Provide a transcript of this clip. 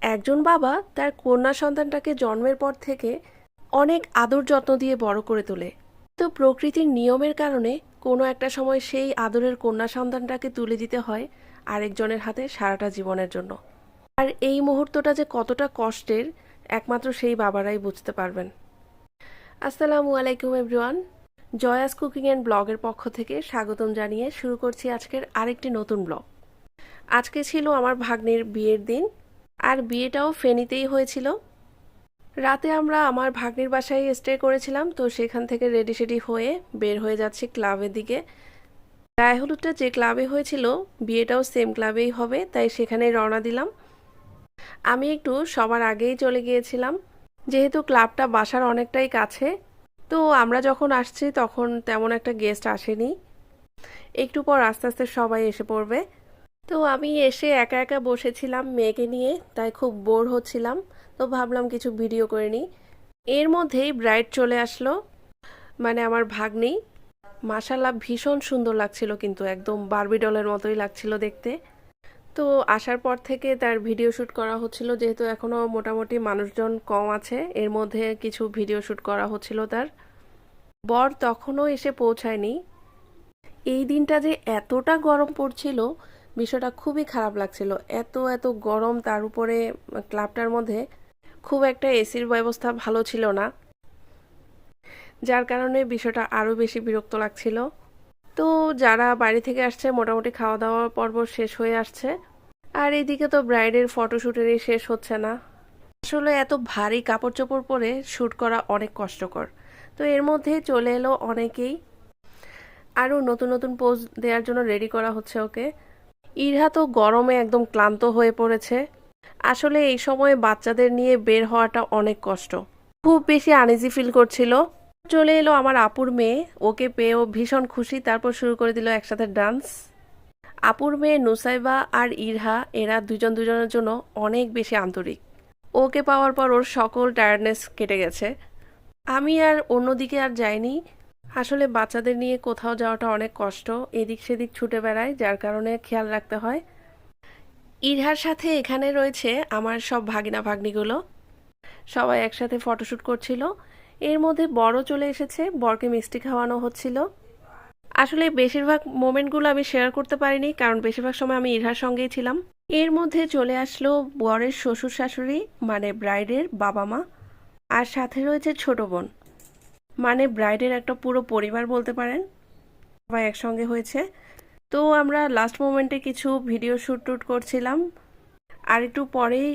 একজন বাবা তার কন্যা সন্তানটাকে জন্মের পর থেকে অনেক আদর যত্ন দিয়ে বড় করে তোলে। তো প্রকৃতির নিয়মের কারণে কোনো একটা সময় সেই আদরের কন্যা সন্তানটাকে তুলে দিতে হয় আরেকজনের হাতে সারাটা জীবনের জন্য। আর এই মুহূর্তটা যে কতটা কষ্টের একমাত্র সেই বাবারাই বুঝতে পারবেন। আসসালামু আলাইকুম এভরিওয়ান, জয়াস কুকিং অ্যান্ড ব্লগের পক্ষ থেকে স্বাগতম জানিয়ে শুরু করছি আজকের আরেকটি নতুন ব্লগ। আজকে ছিল আমার ভাগ্নির বিয়ের দিন, আর বিয়েটাও ফেনীতেই হয়েছিল। রাতে আমরা আমার ভাগ্নির বাসায় স্টে করেছিলাম, তো সেখান থেকে রেডি সেডি হয়ে বের হয়ে যাচ্ছি ক্লাবের দিকে। গায়ে হলুদটা যে ক্লাবে হয়েছিল বিয়েটাও সেম ক্লাবেই হবে, তাই সেখানেই রওনা দিলাম। আমি একটু সবার আগেই চলে গিয়েছিলাম, যেহেতু ক্লাবটা বাসার অনেকটাই কাছে। তো আমরা যখন আসছি তখন তেমন একটা গেস্ট আসেনি, একটু পর আস্তে আস্তে সবাই এসে পড়বে। তো আমি এসে একা একা বসেছিলাম মেয়েকে নিয়ে, তাই খুব বোর হচ্ছিলাম। তো ভাবলাম কিছু ভিডিও করে নিই। এর মধ্যেই ব্রাইড চলে আসলো, মানে আমার ভাগ্নি। মাশাল্লাহ ভীষণ সুন্দর লাগছিল, কিন্তু একদম বারবি ডলের মতোই লাগছিল দেখতে। তো আসার পর থেকে তার ভিডিও শ্যুট করা হচ্ছিল, যেহেতু এখনও মোটামুটি মানুষজন কম আছে, এর মধ্যে কিছু ভিডিও শ্যুট করা হচ্ছিল তার। বর তখনও এসে পৌঁছায়নি। এই দিনটা যে এতটা গরম পড়ছিল, বিষয়টা খুবই খারাপ লাগছিল। এত এত গরম, তার উপরে ক্লাবটার মধ্যে খুব একটা এসির ব্যবস্থা ভালো ছিল না, যার কারণে বিষয়টা আরও বেশি বিরক্ত লাগছিল। তো যারা বাড়ি থেকে আসছে মোটামুটি খাওয়া দাওয়ার পর্ব শেষ হয়ে আসছে, আর এইদিকে তো ব্রাইডের ফটোশ্যুটেরই শেষ হচ্ছে না। আসলে এত ভারী কাপড় চোপড় পরে শ্যুট করা অনেক কষ্টকর। তো এর মধ্যে চলে এলো অনেকেই, আরও নতুন নতুন পোজ দেওয়ার জন্য রেডি করা হচ্ছে ওকে। ইরহা তো গরমে একদম ক্লান্ত হয়ে পড়েছে। আসলে এই সময় বাচ্চাদের নিয়ে বের হওয়াটা অনেক কষ্ট, খুব বেশি আনইজি ফিল করছিল। চলে এলো আমার আপুর মেয়ে, ওকে পেয়েও ভীষণ খুশি। তারপর শুরু করে দিল একসাথে ডান্স। আপুর মেয়ে নুসাইবা আর ইরহা, এরা দুজন দুজনের জন্য অনেক বেশি আন্তরিক। ওকে পাওয়ার পর ওর সকল টায়ার্ডনেস কেটে গেছে। আমি আর অন্যদিকে আর যাইনি। আসলে বাচ্চাদের নিয়ে কোথাও যাওয়াটা অনেক কষ্ট, এদিক সেদিক ছুটে বেড়ায়, যার কারণে খেয়াল রাখতে হয়। ইরহার সাথে এখানে রয়েছে আমার সব ভাগিনা ভাগ্নিগুলো, সবাই একসাথে ফটোশ্যুট করছিল। এর মধ্যে বড় চলে এসেছে, বরকে মিষ্টি খাওয়ানো হচ্ছিল। আসলে বেশিরভাগ মোমেন্টগুলো আমি শেয়ার করতে পারিনি, কারণ বেশিরভাগ সময় আমি ইরহার সঙ্গেই ছিলাম। এর মধ্যে চলে আসলো বরের শ্বশুর শাশুড়ি, মানে ব্রাইডের বাবা মা, আর সাথে রয়েছে ছোট বোন, মানে ব্রাইডের একটা পুরো পরিবার বলতে পারেন। সবাই একসঙ্গে হয়েছে। তো আমরা লাস্ট মোমেন্টে কিছু ভিডিও শ্যুট টুট করছিলাম, আর একটু পরেই